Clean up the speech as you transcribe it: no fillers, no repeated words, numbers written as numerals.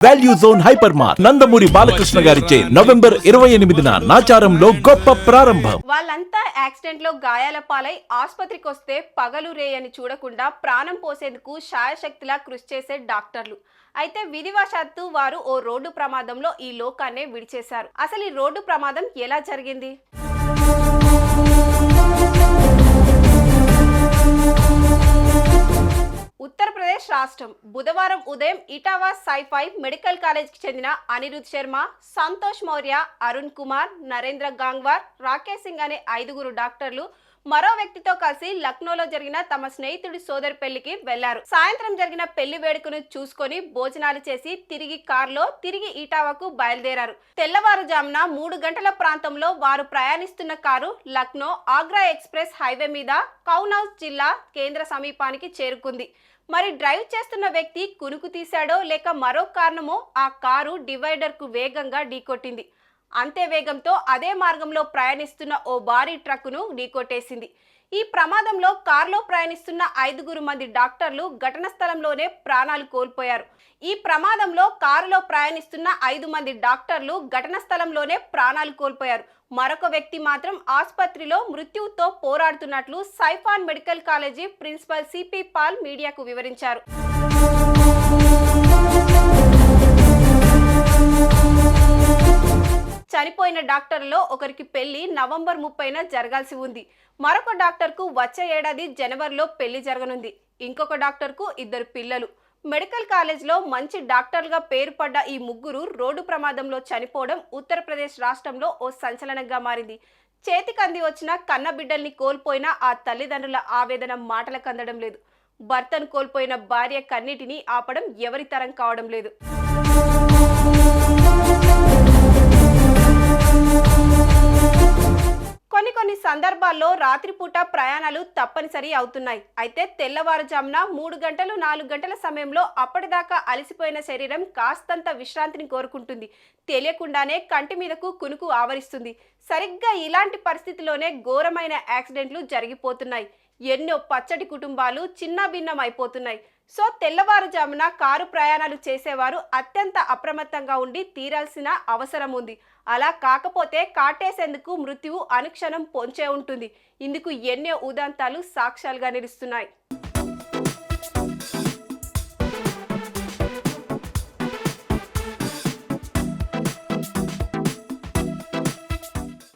Value zone hyper mart Nandamuri Balakrishna గారిచే నవంబర్ 28న నాచారంలో గొప్ప ప్రారంభం. వాళ్ళంతా యాక్సిడెంట్ లో గాయాల పాలై ఆసుపత్రికి వస్తే పగలు రేయని చూడకుండా ప్రాణం పోసేందుకు శాయశక్తిలా కృషి చేసే డాక్టర్లు. అయితే విధివశాత్తు వారు ఓ రోడ్డు ప్రమాదంలో ఈ లోకాన్నే విడిచేశారు. అసలు ఈ రోడ్డు ప్రమాదం ఎలా జరిగింది? ఉత్తరప్రదేశ్ రాష్ట్రం బుధవారం ఉదయం ఇటావా సైఫై మెడికల్ కాలేజ్కి చెందిన అనిరుద్ శర్మ, సంతోష్ మౌర్య, అరుణ్ కుమార్, నరేంద్ర గాంగ్వార్, రాకేష్ సింగ్ అనే 5గురు డాక్టర్లు మరో వ్యక్తితో కలిసి లక్నోలో జరిగిన తమ స్నేహితుడి సోదరి పెళ్లికి వెళ్లారు. సాయంత్రం జరిగిన పెళ్లి వేడుకను చూసుకొని భోజనాలు చేసి తిరిగి ఇటావాకు బయలుదేరారు. తెల్లవారుజామున 3 గంటల ప్రాంతంలో వారు ప్రయాణిస్తున్న car Lucknow Agra express highway మీద కౌనౌజ్ జిల్లా కేంద్ర సమీపానికి చేరుకుంది. మరి డ్రైవ్ చేస్తున్న వ్యక్తి కునుకు తీశాడో లేక మరో కారణమో ఆ కారు డివైడర్ కు వేగంగా ఢీకొట్టింది. అంతే వేగంతో అదే మార్గంలో ప్రయాణిస్తున్న ఓ భారీ ట్రక్కును ఢీకొట్టేసింది. ఈ ప్రమాదంలో కారులో ప్రయాణిస్తున్న 5 మంది డాక్టర్లు ఘటన స్థలంలోనే ప్రాణాలు కోల్పోయారు. ఈ ప్రమాదంలో కారులో ప్రయాణిస్తున్న 5 మంది డాక్టర్లు ఘటన స్థలంలోనే ప్రాణాలు కోల్పోయారు. మరొక వ్యక్తి మాత్రం ఆసుపత్రిలో మృత్యువుతో పోరాడుతున్నట్లు సైఫాన్ medical college principal CP Paul మీడియాకు వివరించారు. చనిపోయిన డాక్టర్లలో ఒకరికి పెళ్లి నవంబర్ 30న జరగాల్సి ఉంది. మరొక డాక్టర్కు వచ్చే ఏడాది జనవరిలో పెళ్లి జరగనుంది. ఇంకొక డాక్టర్కు 2 పిల్లలు. మెడికల్ కాలేజ్లో మంచి డాక్టర్లుగా పేరు పడ్డ ఈ 3 రోడ్డు ప్రమాదంలో చనిపోవడం ఉత్తరప్రదేశ్ రాష్ట్రంలో ఓ సంచలనంగా మారింది. చేతికంది వచ్చిన కన్నబిడ్డల్ని కోల్పోయిన ఆ తల్లిదండ్రుల ఆవేదన మాటలకు అందడం లేదు. భర్తను కోల్పోయిన భార్య కన్నీటిని ఆపడం ఎవరి తరం కావడం లేదు. కొన్ని సందర్భాల్లో రాత్రిపూట ప్రయాణాలు తప్పనిసరి అవుతున్నాయి. అయితే తెల్లవారుజామున 3 గంటలు 4 గంటల సమయంలో అప్పటిదాకా అలసిపోయిన శరీరం కాస్తంత విశ్రాంతిని కోరుకుంటుంది. తెలియకుండానే కంటి మీదకు కునుకు ఆవరిస్తుంది. సరిగ్గా ఇలాంటి పరిస్థితిలోనే ఘోరమైన యాక్సిడెంట్లు జరిగిపోతున్నాయి. ఎన్నో పచ్చటి కుటుంబాలు చిన్నాభిన్నం అయిపోతున్నాయి. సో తెల్లవారుజామున కారు ప్రయాణాలు చేసేవారు అత్యంత అప్రమత్తంగా ఉండి తీరాల్సిన అవసరం ఉంది. అలా కాకపోతే కాటేసేందుకు మృత్యువు అనుక్షణం పొంచే ఉంటుంది. ఇందుకు ఎన్నో ఉదంతాలు సాక్ష్యాలుగా నిలుస్తున్నాయి.